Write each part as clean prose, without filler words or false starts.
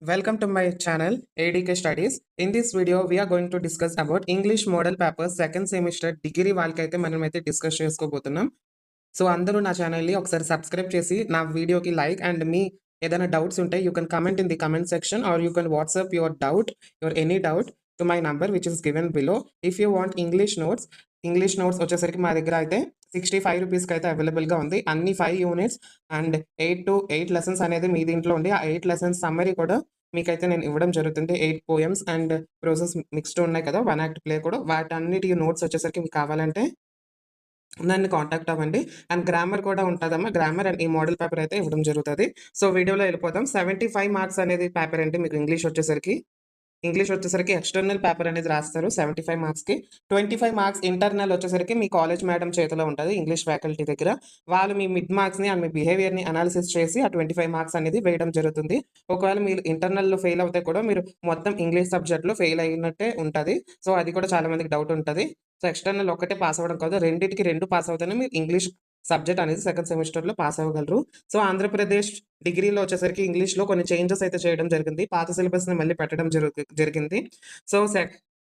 Welcome to my channel ADK Studies. In this video, we are going to discuss about English Model Paper second semester degree వాళ్ళకైతే మనమైతే discuss చేసుకోబోతున్నాం. So అందరూ నా ఛానల్ని ఒకసారి subscribe చేసి నా వీడియోకి లైక్ అండ్ మీ ఏదైనా డౌట్స్ ఉంటే you can comment in the comment section or you can WhatsApp your any doubt to my number which is given below. If you want English notes వచ్చేసరికి మా దగ్గర అయితే 65 రూపీస్కి అయితే అవైలబుల్గా ఉంది. అన్ని 5 యూనిట్స్ అండ్ 8 లెసన్స్ అనేది మీ దీంట్లో ఉంది. ఆ 8 లెసన్స్ సమ్మరీ కూడా మీకైతే నేను ఇవ్వడం జరుగుతుంది. 8 పోయమ్స్ అండ్ ప్రోసెస్ మిక్స్డ్ ఉన్నాయి కదా, 1 యాక్ట్ ప్లే కూడా. వాటన్నిటి నోట్స్ వచ్చేసరికి మీకు కావాలంటే నన్ను కాంటాక్ట్ అవ్వండి. అండ్ గ్రామర్ కూడా ఉంటుందమ్మా. గ్రామర్ అండ్ ఈ మోడల్ పేపర్ అయితే ఇవ్వడం జరుగుతుంది. సో వీడియోలో వెళ్ళిపోతాం. 75 మార్క్స్ అనేది పేపర్ అంటే మీకు ఇంగ్లీష్ వచ్చేసరికి ఎక్స్టర్నల్ పేపర్ అనేది రాస్తారు 75 మార్క్స్కి. 25 మార్క్స్ ఇంటర్నల్ వచ్చేసరికి మీ కాలేజ్ మేడం చేతిలో ఉంటుంది, ఇంగ్లీష్ ఫ్యాకల్టీ దగ్గర. వాళ్ళు మీ మిడ్ మార్క్స్ని అండ్ మీ బిహేవియర్ని అనాలిసిస్ చేసి ఆ 25 మార్క్స్ అనేది వేయడం జరుగుతుంది. ఒకవేళ మీరు ఇంటర్నల్లో ఫెయిల్ అవుతే కూడా మీరు మొత్తం ఇంగ్లీష్ సబ్జెక్ట్లో ఫెయిల్ అయినట్టే ఉంటుంది. సో అది కూడా చాలా మందికి డౌట్ ఉంటుంది. సో ఎక్స్టర్నల్ ఒక్కటే పాస్ అవ్వడం కాదు, రెండింటికి 2 పాస్ అవుతేనే మీరు ఇంగ్లీష్ సబ్జెక్ట్ అనేది సెకండ్ సెమిస్టర్లో పాస్ అవ్వగలరు. సో ఆంధ్రప్రదేశ్ డిగ్రీలో వచ్చేసరికి ఇంగ్లీష్లో కొన్ని చేంజెస్ అయితే చేయడం జరిగింది. పాత సిలబస్ని మళ్ళీ పెట్టడం జరిగింది. సో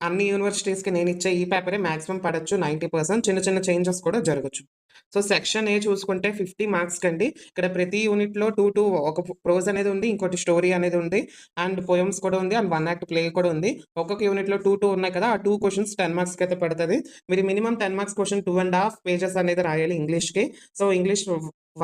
అన్ని యూనివర్సిటీస్కి నేను ఇచ్చే ఈ పేపరే మ్యాక్సిమం పడచ్చు 90%. చిన్న చిన్న చేంజెస్ కూడా జరగచ్చు. సో సెక్షన్ ఏ చూసుకుంటే 50 మార్క్స్ కండి. ఇక్కడ ప్రతి యూనిట్లో 2 ఒక ప్రోజ్ అనేది ఉంది, ఇంకోటి స్టోరీ అనేది ఉంది, అండ్ పోయమ్స్ కూడా ఉంది, అండ్ 1 యాక్ట్ ప్లే కూడా ఉంది. ఒక్కొక్క యూనిట్లో 2 ఉన్నాయి కదా, ఆ 2 క్వశ్చన్స్ 10 మార్క్స్కి అయితే పడుతుంది. మీరు మినిమం 10 మార్క్స్ క్వశ్చన్ 2.5 పేజెస్ అనేది రాయాలి ఇంగ్లీష్కి. సో ఇంగ్లీష్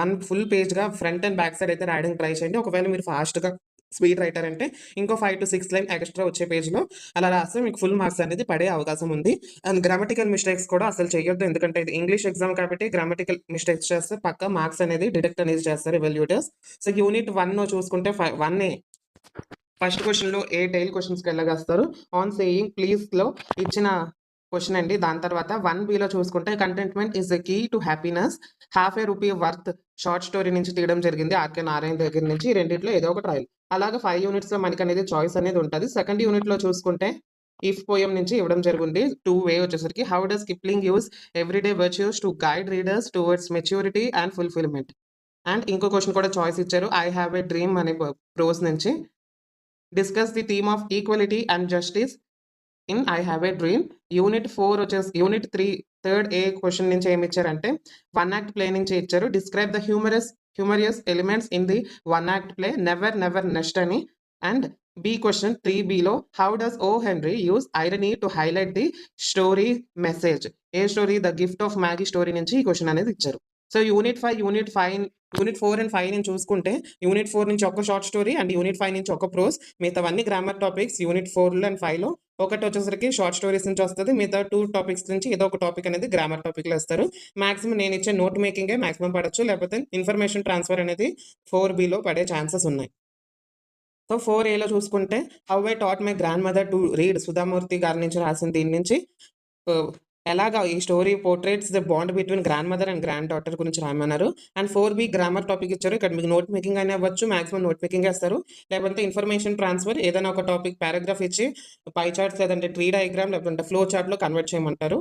1 ఫుల్ పేజ్గా ఫ్రంట్ అండ్ బ్యాక్ సైడ్ అయితే రాయడానికి ట్రై చేయండి. ఒకవేళ మీరు ఫాస్ట్గా స్పీడ్ రైటర్ అంటే ఇంకో 5 to 6 లైన్ ఎక్స్ట్రా వచ్చే పేజ్లో అలా రాస్తే మీకు ఫుల్ మార్క్స్ అనేది పడే అవకాశం ఉంది. అండ్ గ్రామటికల్ మిస్టేక్స్ కూడా అసలు చేయొద్దు, ఎందుకంటే ఇది ఇంగ్లీష్ ఎగ్జామ్ కాబట్టి గ్రామటికల్ మిస్టేక్స్ చేస్తే పక్క మార్క్స్ అనేది డిడక్ట్ అనేది చేస్తారు ఎవాల్యూటర్స్. సో యూనిట్ 1 చూసుకుంటే 1A ఫస్ట్ క్వశ్చన్లో 8 టైల్ క్వశ్చన్స్కి వెళ్ళగస్తారు. ఆన్ సేయింగ్ ప్లీజ్లో ఇచ్చిన క్వశ్చన్ అండి. దాని తర్వాత 1Bలో చూసుకుంటే contentment is the key to happiness, ₹50 worth short story నుంచి తీయడం జరిగింది ఆర్కే నారాయణ దగ్గర నుంచి. రెండిట్లో ఏదో ఒక ట్రయల్. అలాగే 5 యూనిట్స్లో మనకి అనేది చాయిస్ అనేది ఉంటుంది. సెకండ్ యూనిట్లో చూసుకుంటే ఇఫ్ పోయం నుంచి ఇవ్వడం జరిగింది. 2A వచ్చేసరికి how does Kipling use everyday virtues to guide readers towards maturity and fulfilment. And ఇంకో క్వశ్చన్ కూడా చాయిస్ ఇచ్చారు, ఐ హ్యావ్ ఏ డ్రీమ్ అనే ప్రోస్ నుంచి. Discuss the theme of equality and justice in I have a dream. Unit 4 వచ్చేసి unit 3 third ఏ question నుంచి ఏమి ఇచ్చారంటే 1 act play నుంచి ఇచ్చారు. Describe the humorous elements in the 1 act play, never nest అని. And B question 3Bలో how does O Henry use irony to highlight the story message. ఏ స్టోరీ? The gift of Magi story నుంచి ఈ question అనేది ఇచ్చారు. సో యూనిట్ 4 అండ్ 5 నుంచి చూసుకుంటే యూనిట్ 4 నుంచి ఒక షార్ట్ స్టోరీ అండ్ యూనిట్ 5 నుంచి ఒక ప్రోస్. మిగతావన్నీ గ్రామర్ టాపిక్స్. యూనిట్ 4 అండ్ 5లో ఒకటి వచ్చేసరికి షార్ట్ స్టోరీస్ నుంచి వస్తుంది, మిగతా 2 టాపిక్స్ నుంచి ఏదో ఒక టాపిక్ అనేది గ్రామర్ టాపిక్లో ఇస్తారు. మాక్సిమం నేను ఇచ్చే నోట్ మేకింగే మాక్సిమం పడచ్చు, లేకపోతే ఇన్ఫర్మేషన్ ట్రాన్స్ఫర్ అనేది 4Bలో పడే ఛాన్సెస్ ఉన్నాయి. సో 4Aలో చూసుకుంటే how I taught my grandmother to read, Sudha Murty గారి నుంచి రాసిన దీని నుంచి ఎలాగా ఈ story portrays the bond between grandmother and granddaughter గురించి రాయమన్నారు. అండ్ 4B గ్రామర్ టాపిక్ ఇచ్చారు. ఇక్కడ మీకు నోట్ మేకింగ్ అయినా అవ్వచ్చు, మాక్సిమం నోట్ మేకింగ్ వేస్తారు, లేకపోతే ఇన్ఫర్మేషన్ ట్రాన్స్ఫర్ ఏదైనా ఒక టాపిక్ పారాగ్రాఫ్ ఇచ్చి పై చార్ట్స్ లేదంటే ట్రీ డయాగ్రామ్ లేదంటే ఫ్లో చార్ట్లో కన్వర్ట్ చేయమంటారు.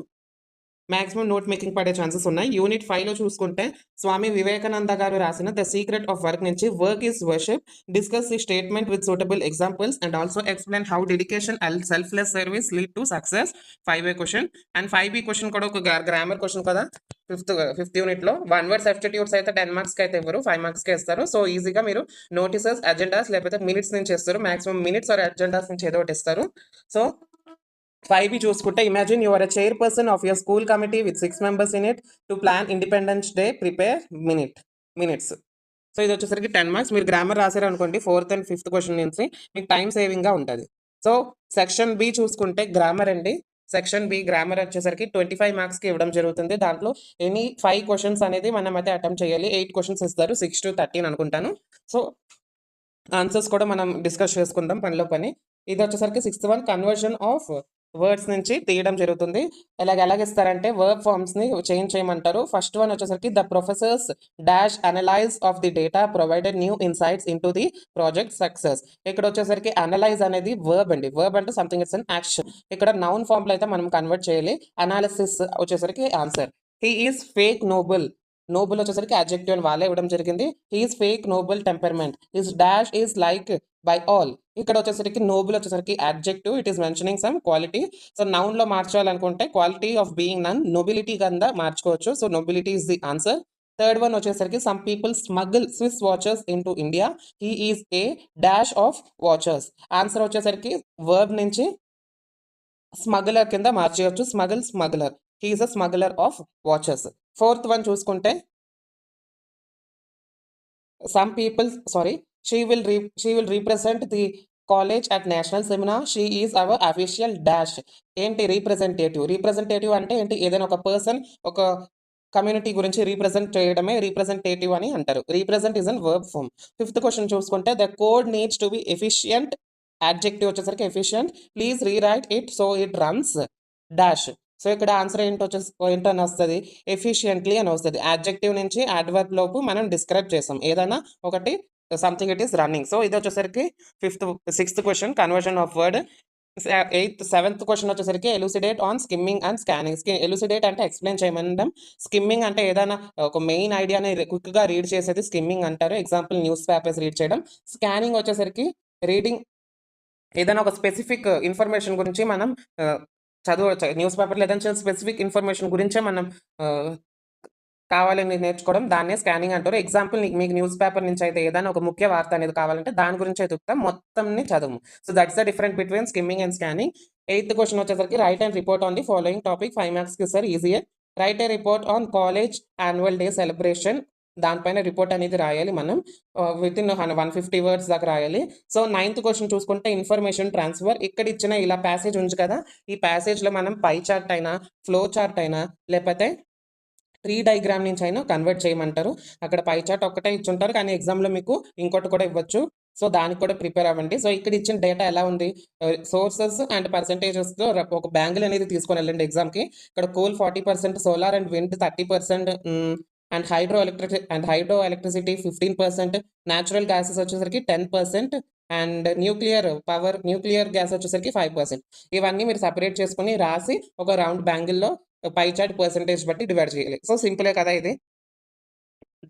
మాక్సిమం నోట్ మేకింగ్ పడే ఛాన్సెస్ ఉన్నాయి. యూనిట్ 5లో చూసుకుంటే స్వామి వివేకానంద గారు రాసిన ద సీక్రెట్ ఆఫ్ వర్క్ నుంచి work is worship, discuss the statement with suitable examples and also explain how dedication and selfless service lead to success. 5A question. And 5B question కూడా ఒక grammar question కదా, fifth యూనిట్లో 1 word substitutes అయితే 10 మార్క్స్కి అయితే ఇవ్వరు, 5 మార్క్స్కే ఇస్తారు. సో ఈజీగా మీరు నోటీసెస్, అజెండాస్ లేకపోతే మినిట్స్ నుంచి ఇస్తారు. మాక్సిమం మినిట్స్ ఆర్ అజెండాస్ నుంచి ఏదో ఒకటి ఇస్తారు. సో 5B చూసుకుంటే imagine you are a chairperson of your school committee with 6 members in it to plan independence day, prepare minutes. So ఇది వచ్చేసరికి 10 మార్క్స్. మీరు గ్రామర్ రాశారు అనుకోండి 4th and 5th క్వశ్చన్ నుంచి మీకు టైం సేవింగ్గా ఉంటుంది. సో సెక్షన్ B చూసుకుంటే గ్రామర్ అండి. సెక్షన్ B గ్రామర్ వచ్చేసరికి 25 మార్క్స్కి ఇవ్వడం జరుగుతుంది. దాంట్లో ఎనీ 5 క్వశ్చన్స్ అనేది మనం అయితే అటెంప్ట్ చేయాలి. 8 క్వశ్చన్స్ ఇస్తారు, 6 to 13 అనుకుంటాను. సో ఆన్సర్స్ కూడా మనం డిస్కస్ చేసుకుందాం పనిలో పని. ఇది వచ్చేసరికి 6th one conversion of words నుంచి తీయడం జరుగుతుంది. ఎలాగిస్తారంటే వర్బ్ ఫార్మ్స్ని చేంజ్ చేయమంటారు. ఫస్ట్ వన్ వచ్చేసరికి the professors dash analyse of the data provided new insights into the project success. ఇక్కడ వచ్చేసరికి అనలైజ్ అనేది వర్బ్ అండి. వర్బ్ అంటే సంథింగ్ ఇట్స్ అన్ యాక్షన్. ఇక్కడ నౌన్ ఫామ్లో అయితే మనం కన్వర్ట్ చేయాలి. అనాలిసిస్ వచ్చేసరికి answer. He is fake noble వచ్చేసరికి అడ్జెక్టివ్ అని వాళ్ళే ఇవ్వడం జరిగింది. He is fake noble temperament. His dash is like by all. ఇక్కడ వచ్చేసరికి నోబుల్ వచ్చేసరికి adjective, it is mentioning some quality. So నౌన్లో మార్చాలనుకుంటే quality of being none, nobility కింద మార్చుకోవచ్చు. So nobility is the answer. Third one వచ్చేసరికి some people smuggle Swiss watches into India, he is a dash of watches. Answer వచ్చేసరికి verb నుంచి smuggler కింద మార్చేయచ్చు. Smuggler, he is a smuggler of watches. Fourth one చూసుకుంటే some people, sorry, she will represent the college at national seminar, she is our official dash. ఏంటి రీప్రజెంటేటివ్ అంటే ఏంటి? ఏదైనా ఒక పర్సన్ ఒక కమ్యూనిటీ గురించి రీప్రజెంట్ చేయడమే రీప్రజెంటేటివ్ అని అంటారు. Represent is an verb form. Fifth question చూసుకుంటే the code needs to be efficient, adjective వచ్చేసరికి efficient, please rewrite it so it runs dash. So ఇక్కడ ఆన్సర్ ఏంటని వస్తుంది? ఎఫిషియెంట్లీ అని వస్తుంది. యాడ్జెక్టివ్ నుంచి యాడ్వర్బ్ లోపు మనం డిస్క్రైబ్ చేస్తాం ఏదైనా ఒకటి, something it is running. So ఇది వచ్చేసరికి sixth question, conversion of word. Seventh question వచ్చేసరికి ఎలుసిడేట్ ఆన్ స్కిమ్మింగ్ అండ్ స్కానింగ్. ఎలుసిడేట్ అంటే ఎక్స్ప్లెయిన్ చేయమనడం, స్కిమ్మింగ్ అంటే ఏదైనా ఒక మెయిన్ ఐడియాని క్విక్గా రీడ్ చేసేది స్కిమ్మింగ్ అంటారు. ఎగ్జాంపుల్ న్యూస్ పేపర్స్ రీడ్ చేయడం. స్కానింగ్ వచ్చేసరికి రీడింగ్, ఏదైనా ఒక స్పెసిఫిక్ ఇన్ఫర్మేషన్ గురించి మనం న్యూస్ పేపర్లో ఏదైనా స్పెసిఫిక్ ఇన్ఫర్మేషన్ గురించే మనం కావాలని నేర్చుకోవడం, దాన్నే స్కానింగ్ అంటారు. ఎగ్జాంపుల్ మీకు న్యూస్ పేపర్ నుంచి అయితే ఏదైనా ఒక ముఖ్య వార్త అనేది కావాలంటే దాని గురించి అయితే మొత్తంని చదువు. So that's the different between skimming and scanning. Eighth question వచ్చేసరికి write and report on the following topic. 5 మార్క్స్కి సార్ ఈజీయే. Write a report on college annual day celebration. దానిపైన రిపోర్ట్ అనేది రాయాలి మనం, విత్ ఇన్ 150 వర్డ్స్ దాకా రాయాలి. సో నైన్త్ క్వశ్చన్ చూసుకుంటే ఇన్ఫర్మేషన్ ట్రాన్స్ఫర్. ఇక్కడ ఇచ్చిన ఇలా ప్యాసేజ్ ఉంది కదా, ఈ ప్యాసేజ్లో మనం పై చార్ట్ అయినా, ఫ్లో చార్ట్ అయినా, లేకపోతే ట్రీ డయాగ్రామ్ నుంచి అయినా కన్వర్ట్ చేయమంటారు. అక్కడ పై చార్ట్ ఒక్కటే ఇచ్చుంటారు, కానీ ఎగ్జామ్లో మీకు ఇంకోటి కూడా ఇవ్వచ్చు. సో దానికి కూడా ప్రిపేర్ అవ్వండి. సో ఇక్కడ ఇచ్చిన డేటా ఎలా ఉంది? సోర్సెస్ అండ్ పర్సెంటేజెస్తో ఒక బ్యాంగిల్ అనేది తీసుకొని వెళ్ళండి ఎగ్జామ్కి. ఇక్కడ coal 40%, solar and wind 30%, and hydro electricity 15%, natural gases వచ్చేసరికి 10%, అండ్ న్యూక్లియర్ గ్యాస్ వచ్చేసరికి 5%. ఇవన్నీ మీరు సపరేట్ చేసుకుని రాసి ఒక రౌండ్ బ్యాంగిల్లో పై చార్ట్ పర్సెంటేజ్ బట్టి డివైడ్ చేయాలి. సో సింపులే కదా ఇది.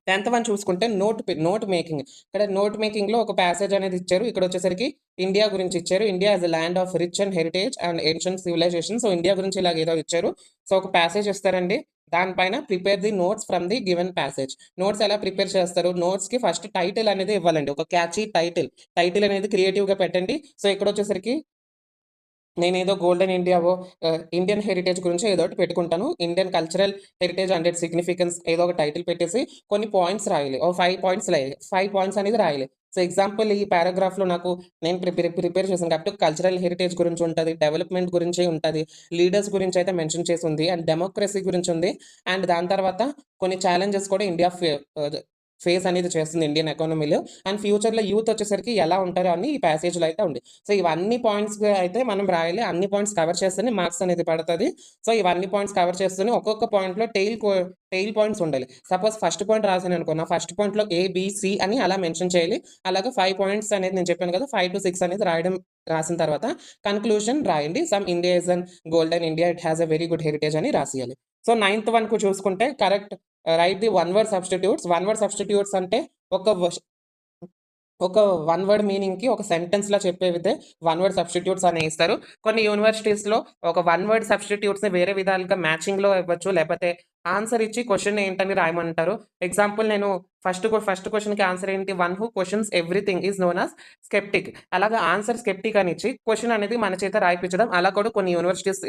10th వన్ చూసుకుంటే నోట్ మేకింగ్. ఇక్కడ నోట్ మేకింగ్లో ఒక ప్యాసేజ్ అనేది ఇచ్చారు. ఇక్కడ వచ్చేసరికి ఇండియా గురించి ఇచ్చారు. India is the land of rich and heritage and ancient civilisation. So India గురించి ఇలాగ ఏదో ఇచ్చారు. సో ఒక ప్యాసేజ్ ఇస్తారండి, దానిపైన prepare the notes from the given passage. Notes ఎలా ప్రిపేర్ చేస్తారు? నోట్స్కి ఫస్ట్ టైటిల్ అనేది ఇవ్వాలండి, ఒక క్యాచీ టైటిల్ అనేది క్రియేటివ్గా పెట్టండి. సో ఇక్కడ వచ్చేసరికి నేనేదో గోల్డెన్ ఇండియావో ఇండియన్ హెరిటేజ్ గురించి ఏదో ఒకటి పెట్టుకుంటాను. Indian cultural heritage and its significance ఏదో ఒక టైటిల్ పెట్టేసి కొన్ని పాయింట్స్ రాయాలి. ఓ 5 పాయింట్స్ అనేది రాయాలి. సో ఎగ్జాంపుల్ ఈ పారాగ్రాఫ్లో నాకు నేను ప్రిపేర్ చేశాను కాబట్టి కల్చరల్ హెరిటేజ్ గురించి ఉంటుంది, డెవలప్మెంట్ గురించి ఉంటుంది, లీడర్స్ గురించి అయితే మెన్షన్ చేసి ఉంది, అండ్ డెమోక్రసీ గురించి ఉంది, అండ్ దాని తర్వాత కొన్ని ఛాలెంజెస్ కూడా ఇండియా ఫేస్ అనేది చేస్తుంది ఇండియన్ ఎకానమీలో, అండ్ ఫ్యూచర్లో యూత్ వచ్చేసరికి ఎలా ఉంటారో అని ఈ ప్యాసేజ్లో అయితే ఉంది. సో ఇవన్నీ పాయింట్స్ అయితే మనం రాయాలి. అన్ని పాయింట్స్ కవర్ చేస్తేనే మార్క్స్ అనేది పడుతుంది. సో ఇవన్నీ పాయింట్స్ కవర్ చేస్తూనే ఒక్కొక్క పాయింట్లో టెయిల్ పాయింట్స్ ఉండాలి. సపోజ్ ఫస్ట్ పాయింట్ రాసాను అనుకున్నా, ఫస్ట్ పాయింట్లో ABC అని అలా మెన్షన్ చేయాలి. అలాగే 5 పాయింట్స్ అనేది నేను చెప్పాను కదా, 5 to 6 అనేది రాసిన తర్వాత కన్క్లూషన్ రాయండి. Some India is an golden India, it has a very good heritage అని రాసియాలి. సో 9th వన్కు చూసుకుంటే correct right the 1 word substitutes. 1 word substitutes అంటే ఒక 1 word మీనింగ్కి ఒక సెంటెన్స్లో చెప్పేవితే 1 word సబ్స్టిట్యూట్స్ అని ఇస్తారు. కొన్ని యూనివర్సిటీస్లో ఒక 1 word సబ్స్టిట్యూట్స్ని వేరే విధాలుగా మ్యాచింగ్లో ఇవ్వచ్చు, లేకపోతే ఆన్సర్ ఇచ్చి క్వశ్చన్ ఏంటని రాయమంటారు. ఎగ్జాంపుల్ నేను ఫస్ట్ క్వశ్చన్కి ఆన్సర్ ఏంటి? One who questions everything is known as sceptic. అలాగా ఆన్సర్ స్కెప్టిక్ అని ఇచ్చి క్వశ్చన్ అనేది మన చేత రాయిపించడం, అలా కూడా కొన్ని యూనివర్సిటీస్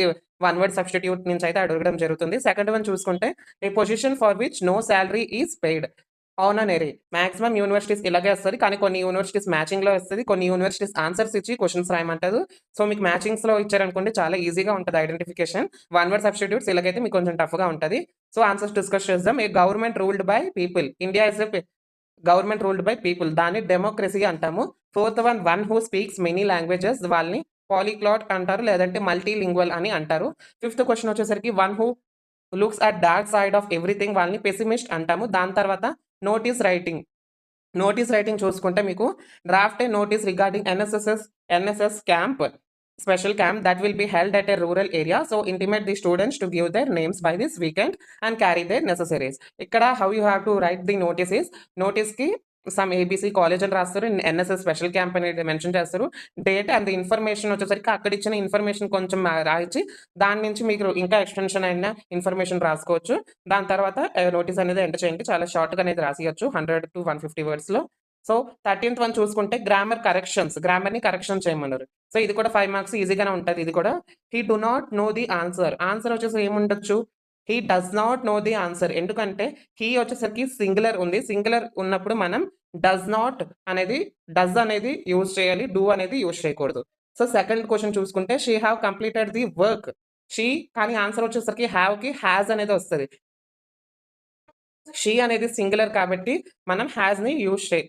1 word సబ్స్టిట్యూట్ నుంచి అయితే అడగడం జరుగుతుంది. సెకండ్ వన్ చూసుకుంటే a position for which no salary is paid honorary. Maximum universities ఇలాగే వస్తుంది, కానీ కొన్ని యూనివర్సిటీస్ మ్యాచింగ్లో వస్తుంది, కొన్ని యూనివర్సిటీస్ ఆన్సర్స్ ఇచ్చి క్వశ్చన్స్ రాయమంటారు. సో మీకు మ్యాచింగ్స్లో ఇచ్చారనుకోండి చాలా ఈజీగా ఉంటుంది ఐడెంటిఫికేషన్. 1 word సబ్స్టిట్యూట్స్ ఇలాగైతే మీకు కొంచెం టఫ్గా ఉంటుంది. సో ఆన్సర్స్ డిస్కస్ చేద్దాం. A government ruled by people. India is a government ruled by people, దాన్ని డెమోక్రసీ అంటాము. Fourth one who speaks many languages, వాళ్ళని పాలీక్లాట్ అంటారు, లేదంటే మల్టీలింగ్వల్ అని అంటారు. ఫిఫ్త్ క్వశ్చన్ వచ్చేసరికి one who looks at dark side of everything, వాళ్ళని pessimist అంటాము. దాని తర్వాత నోటీస్ రైటింగ్ చూసుకుంటే మీకు draft a notice regarding NSS camp, special camp that will be held at a rural area, so intimate the students to give their names by this weekend and carry their necessaries. ikkada how you have to write the notice is, notice ki some ABC college అని రాస్తారు. NSS special camp అనేది mention చేస్తారు. Date and information వచ్చేసరికి అక్కడ ఇచ్చిన information కొంచెం రాయించి దాని నుంచి మీకు ఇంకా ఎక్స్టెన్షన్ అయిన ఇన్ఫర్మేషన్ రాసుకోవచ్చు. దాని తర్వాత నోటీస్ అనేది ఎంటర్ చేయండి. చాలా షార్ట్‌గా అనేది రాసియొచ్చు 100 to 150 వర్డ్స్‌లో. సో 13th వన్ చూసుకుంటే గ్రామర్ కరెక్షన్స్. గ్రామర్‌ని కరెక్షన్ చేయమన్నారు. సో ఇది కూడా 5 మార్క్స్ ఈజీగానే ఉంటది ఇది కూడా. He do not know the answer. Answer వచ్చేసి ఏముండొచ్చు? He does not know the answer. ఎందుకంటే హి వచ్చేసరికి సింగులర్ ఉంది. సింగులర్ ఉన్నప్పుడు మనం డస్ నాట్ అనేది యూజ్ చేయాలి. డూ అనేది యూజ్ చేయకూడదు. సో సెకండ్ క్వెషన్ చూసుకుంటే she have completed the work. She కానీ ఆన్సర్ వచ్చేసరికి హావ్‌కి హాస్ అనేది వస్తది. షీ అనేది సింగులర్ కాబట్టి మనం హాస్‌ని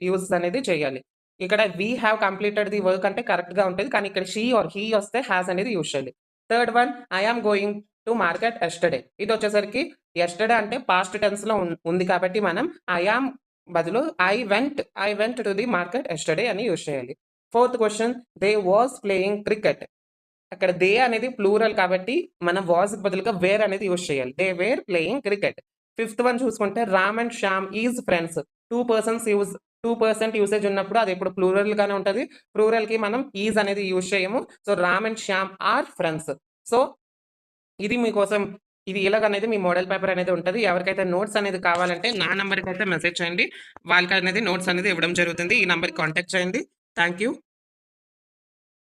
యూజ్ అనేది చేయాలి. ఇక్కడ we have completed the work అంటే కరెక్ట్‌గా ఉంటది. కానీ ఇక్కడ షీ ఆర్ హి వస్తే హాస్ అనేది యూజ్ చేయాలి. Third one I am going to market yesterday. ఇదొచ్చేసరికి యెస్టర్‌డే అంటే పాస్ట్ టెన్స్‌లో ఉంది కాబట్టి మనం ఐ యామ్ బదులు I went to the market yesterday అని యూజ్ చేయాలి. Fourth question they was playing cricket. అక్కడ దే అనేది ప్లూరల్ కాబట్టి మనం వాస్‌కి బదులుగా వేర్ అనేది యూజ్ చేయాలి. They were playing cricket. Fifth one చూసుకుంటే Ram and Shyam is friends. 2% usage ఉన్నప్పుడు అది ఎప్పుడు ప్లూరల్‌గానే ఉంటది. ప్లూరల్‌కి మనం ఈజ్ అనేది యూజ్ చేయము. So Ram and Shyam are friends. So ఇది మీకోసం ఇది ఇలాగనేది మీ మోడల్ పేపర్ అనేది ఉంటది. ఎవరికైతే నోట్స్ అనేది కావాలంటే నా నంబర్‌కైతే మెసేజ్ చేయండి. వాళ్ళకనేది నోట్స్ అనేది ఇవ్వడం జరుగుతుంది. ఈ నంబర్‌కి కాంటాక్ట్ చేయండి. Thank you.